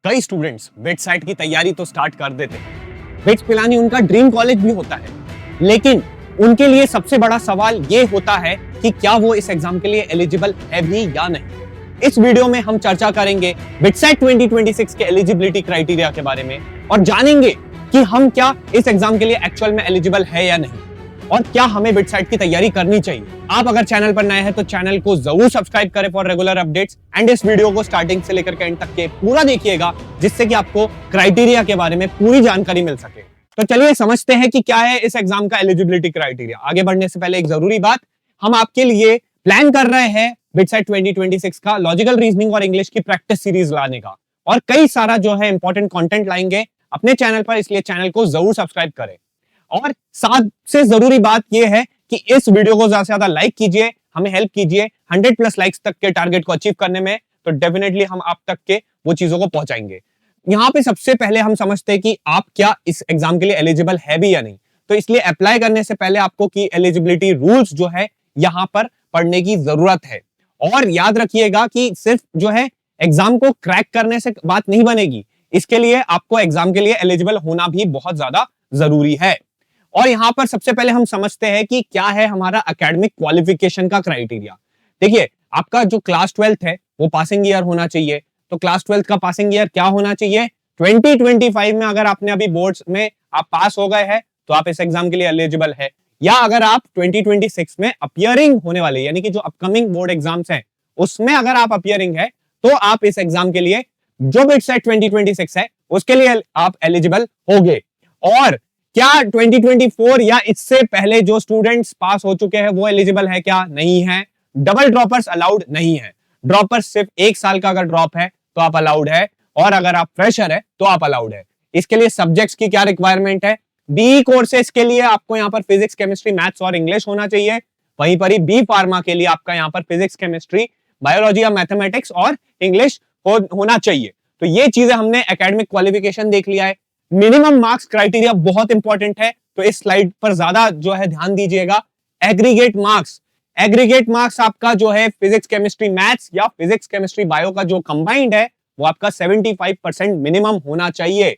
कई students bits site की तैयारी तो स्टार्ट कर देते हैं। बिट्स पिलानी उनका ड्रीम कॉलेज भी होता है, लेकिन उनके लिए सबसे बड़ा सवाल ये होता है कि क्या वो इस एग्जाम के लिए एलिजिबल है भी या नहीं। इस वीडियो में हम चर्चा करेंगे बिटसाइट 2026 के एलिजिबिलिटी क्राइटेरिया के बारे में और जानेंगे कि हम क्या इस एग्जाम के लिए एक्चुअल में एलिजिबल है या नहीं और क्या हमें बिटसाइट की तैयारी करनी चाहिए। आप अगर चैनल पर नए हैं तो चैनल को जरूर सब्सक्राइब करें फॉर रेगुलर अपडेट्स एंड इस वीडियो को स्टार्टिंग से लेकर के एंड तक के पूरा देखिएगा, जिससे कि आपको क्राइटेरिया के बारे में पूरी जानकारी मिल सके। तो चलिए समझते हैं कि क्या है इस एग्जाम का एलिजिबिलिटी क्राइटेरिया। आगे बढ़ने से पहले एक जरूरी बात, हम आपके लिए प्लान कर रहे हैं बिटसाइट 2026 का लॉजिकल रीजनिंग और इंग्लिश की प्रैक्टिस सीरीज लाने का, और कई सारा जो है इंपॉर्टेंट कंटेंट लाएंगे अपने चैनल पर, इसलिए चैनल को जरूर सब्सक्राइब करें। और साथ से जरूरी बात यह है कि इस वीडियो को ज्यादा से ज्यादा लाइक कीजिए, हमें हेल्प कीजिए 100+ लाइक्स तक के टारगेट को अचीव करने में, तो डेफिनेटली हम आप तक के वो चीजों को पहुंचाएंगे। यहाँ पे सबसे पहले हम समझते हैं कि आप क्या इस एग्जाम के लिए एलिजिबल है भी या नहीं। तो इसलिए अप्लाई करने से पहले आपको की एलिजिबिलिटी रूल्स जो है यहाँ पर पढ़ने की जरूरत है। और याद रखिएगा कि सिर्फ जो है एग्जाम को क्रैक करने से बात नहीं बनेगी, इसके लिए आपको एग्जाम के लिए एलिजिबल होना भी बहुत ज्यादा जरूरी है। और यहां पर सबसे पहले हम समझते हैं कि क्या है हमारा एकेडमिक क्वालिफिकेशन का क्राइटेरिया। देखिए, आपका जो क्लास 12th है वो पासिंग ईयर होना चाहिए। तो क्लास 12th का पासिंग ईयर क्या होना चाहिए? 2025 में अगर आपने अभी बोर्ड्स में आप पास हो गए हैं तो आप इस एग्जाम के लिए एलिजिबल है, या अगर आप 2026 में अपियरिंग होने वाले यानी कि जो अपकमिंग बोर्ड एग्जाम्स हैं उसमें अगर आप अपियरिंग है तो आप इस एग्जाम के लिए जो बिटसाइट 2026 है उसके लिए आप एलिजिबल होगे। और क्या 2024 या इससे पहले जो स्टूडेंट्स पास हो चुके हैं वो एलिजिबल है क्या? नहीं है। डबल ड्रॉपर्स अलाउड नहीं है। ड्रॉपर्स सिर्फ 1 साल का अगर ड्रॉप है तो आप अलाउड है, और अगर आप फ्रेशर है तो आप अलाउड है। इसके लिए सब्जेक्ट्स की क्या रिक्वायरमेंट है? बी कोर्सेज के लिए आपको यहाँ पर फिजिक्स, केमिस्ट्री, मैथ्स और इंग्लिश होना चाहिए। वहीं पर ही बी फार्मा के लिए आपका यहाँ पर फिजिक्स, केमिस्ट्री, बायोलॉजी या मैथमेटिक्स और इंग्लिश होना चाहिए। तो ये चीजें हमने एकेडमिक क्वालिफिकेशन देख लिया है। मिनिमम मार्क्स क्राइटेरिया बहुत इंपॉर्टेंट है, तो इस स्लाइड पर ज्यादा जो है ध्यान दीजिएगा। एग्रीगेट मार्क्स आपका जो है फिजिक्स, केमिस्ट्री, मैथ्स या फिजिक्स, केमिस्ट्री, बायो का जो कंबाइंड है वो आपका 75% मिनिमम होना चाहिए।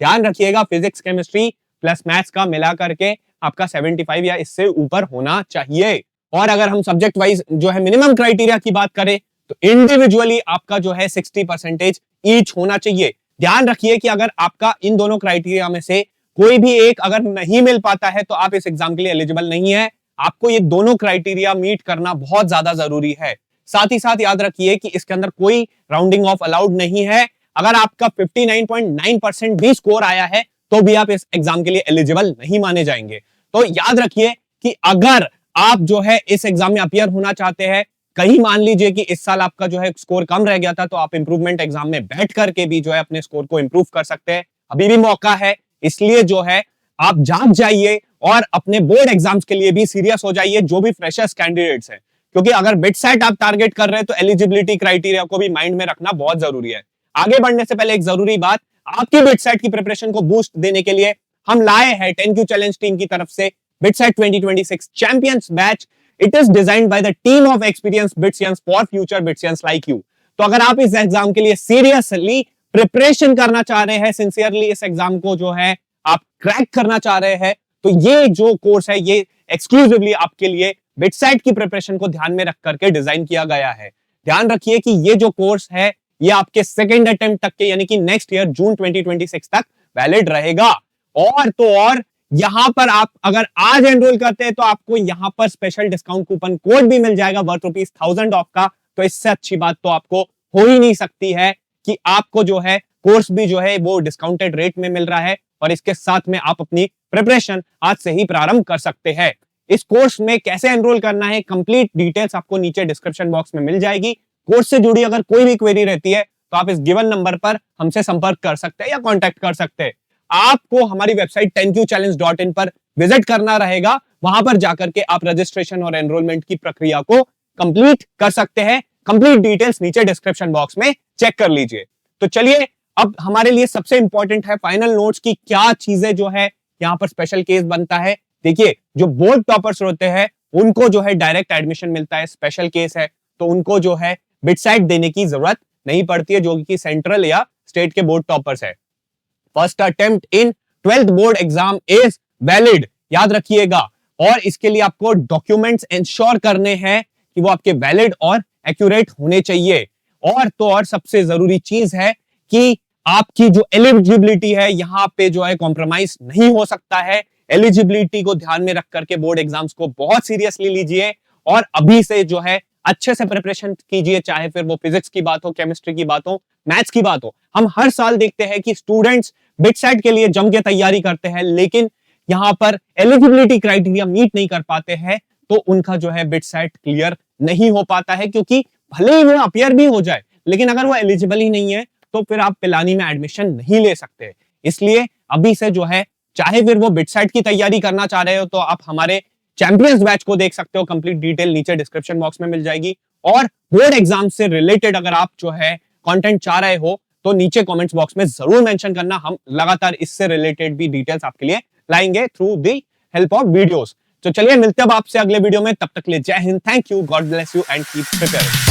ध्यान रखिएगा, फिजिक्स, केमिस्ट्री प्लस मैथ्स का मिला करके आपका 75 या इससे ऊपर होना चाहिए। और अगर हम सब्जेक्ट वाइज जो है मिनिमम क्राइटेरिया की बात करें तो इंडिविजुअली आपका जो है 60% ईच होना चाहिए। ध्यान रखिए कि अगर आपका इन दोनों क्राइटेरिया में से कोई भी एक अगर नहीं मिल पाता है तो आप इस एग्जाम के लिए एलिजिबल नहीं है। आपको ये दोनों क्राइटेरिया मीट करना बहुत ज्यादा जरूरी है। साथ ही साथ याद रखिए कि इसके अंदर कोई राउंडिंग ऑफ अलाउड नहीं है। अगर आपका 59.9% भी स्कोर आया है तो भी आप इस एग्जाम के लिए एलिजिबल नहीं माने जाएंगे। तो याद रखिए कि अगर आप जो है इस एग्जाम में अपियर होना चाहते हैं, कहीं मान लीजिए कि इस साल आपका जो है स्कोर कम रह गया था, तो आप इंप्रूवमेंट एग्जाम में बैठ करके भी जो है अपने स्कोर को इंप्रूव कर सकते हैं। अभी भी मौका है, इसलिए जो है आप जाग जाइए और अपने बोर्ड एग्जाम्स के लिए भी सीरियस हो जाइए, जो भी फ्रेशर्स कैंडिडेट्स हैं। क्योंकि अगर बिटसाइट आप टारगेट कर रहे हैं तो एलिजिबिलिटी क्राइटेरिया को भी माइंड में रखना बहुत जरूरी है। आगे बढ़ने से पहले एक जरूरी बात, आपकी बिटसाइट की प्रिपरेशन को बूस्ट देने के लिए हम लाए हैं 10Q चैलेंज टीम की तरफ से बिटसाइट 2026 champions batch. It is designed by the team of experienced Bitsians for future Bitsians like you। तो अगर आप इस एग्जाम के लिए सीरियसली प्रिपरेशन करना चाह रहे हैं, सिंसियरली इस एग्जाम को जो है आप क्रैक करना चाह रहे हैं, तो ये जो कोर्स है ये एक्सक्लूसिवली आपके लिए बिटसाइट की प्रिपरेशन को ध्यान में रख करके डिजाइन किया गया है। ध्यान रखिए कि ये जो कोर्स है ये आपके सेकेंड अटेम्प्ट तक के यानी कि नेक्स्ट ईयर जून 2026 तक वैलिड रहेगा। और तो और यहां पर आप अगर आज एनरोल करते हैं तो आपको यहां पर स्पेशल डिस्काउंट कूपन कोड भी मिल जाएगा वर्थ ₹1000 ऑफ का। तो इससे अच्छी बात तो आपको हो ही नहीं सकती है कि आपको जो है कोर्स भी जो है वो डिस्काउंटेड रेट में मिल रहा है, और इसके साथ में आप अपनी प्रिपरेशन आज से ही प्रारंभ कर सकते हैं। इस कोर्स में कैसे एनरोल करना है, कंप्लीट डिटेल्स आपको नीचे डिस्क्रिप्शन बॉक्स में मिल जाएगी। कोर्स से जुड़ी अगर कोई भी क्वेरी रहती है तो आप इस गिवन नंबर पर हमसे संपर्क कर सकते हैं या कॉन्टैक्ट कर सकते हैं। आपको हमारी वेबसाइट 10qchallenge.in पर विजिट करना रहेगा। वहां पर जाकर के आप रजिस्ट्रेशन और एनरोलमेंट की प्रक्रिया को कंप्लीट कर सकते हैं। कंप्लीट डिटेल्स नीचे डिस्क्रिप्शन बॉक्स में चेक कर लीजिए। तो चलिए, अब हमारे लिए सबसे इंपॉर्टेंट है फाइनल नोट्स की क्या चीजें जो है यहाँ पर स्पेशल केस बनता है। देखिए, जो बोर्ड टॉपर्स होते हैं उनको जो है डायरेक्ट एडमिशन मिलता है, स्पेशल केस है तो उनको जो है बिटसाइट देने की जरूरत नहीं पड़ती है, जो कि सेंट्रल या स्टेट के बोर्ड टॉपर्स है। First attempt in 12th board exam is valid, याद रखिएगा। और इसके लिए आपको डॉक्यूमेंट्स इंश्योर करने हैं कि वो आपके वैलिड और एक्यूरेट होने चाहिए। और तो और सबसे जरूरी चीज है कि आपकी जो एलिजिबिलिटी है यहां पे जो है कॉम्प्रोमाइज नहीं हो सकता है। एलिजिबिलिटी को ध्यान में रख करके बोर्ड एग्जाम्स को बहुत सीरियसली लीजिए और अभी से जो है अच्छे से प्रिपरेशन कीजिए, चाहे फिर वो फिजिक्स की बात हो, केमिस्ट्री की बात हो, मैथ्स की बात हो। हम हर साल देखते हैं कि स्टूडेंट्स बिट सेट के लिए जम के तैयारी करते हैं, लेकिन यहां पर एलिजिबिलिटी क्राइटेरिया मीट नहीं कर पाते हैं, तो उनका जो है बिट सेट क्लियर नहीं हो पाता है। क्योंकि भले ही वो अपियर भी हो जाए, लेकिन अगर वो एलिजिबल ही नहीं है तो फिर आप पिलानी में एडमिशन नहीं ले सकते। इसलिए अभी से जो है, चाहे फिर वो बिट सेट की तैयारी करना चाह रहे हो तो आप हमारे चैंपियंस बैच को देख सकते हो, कंप्लीट डिटेल नीचे डिस्क्रिप्शन बॉक्स में मिल जाएगी। और बोर्ड एग्जाम से रिलेटेड अगर आप जो है कंटेंट चाह रहे हो तो नीचे कमेंट्स बॉक्स में जरूर मेंशन करना, हम लगातार इससे रिलेटेड भी डिटेल्स आपके लिए लाएंगे through the help of videos. तो चलिए मिलते हैं अब आपसे अगले वीडियो में, तब तक के लिए जय Hind, thank you, God bless you and keep preparing.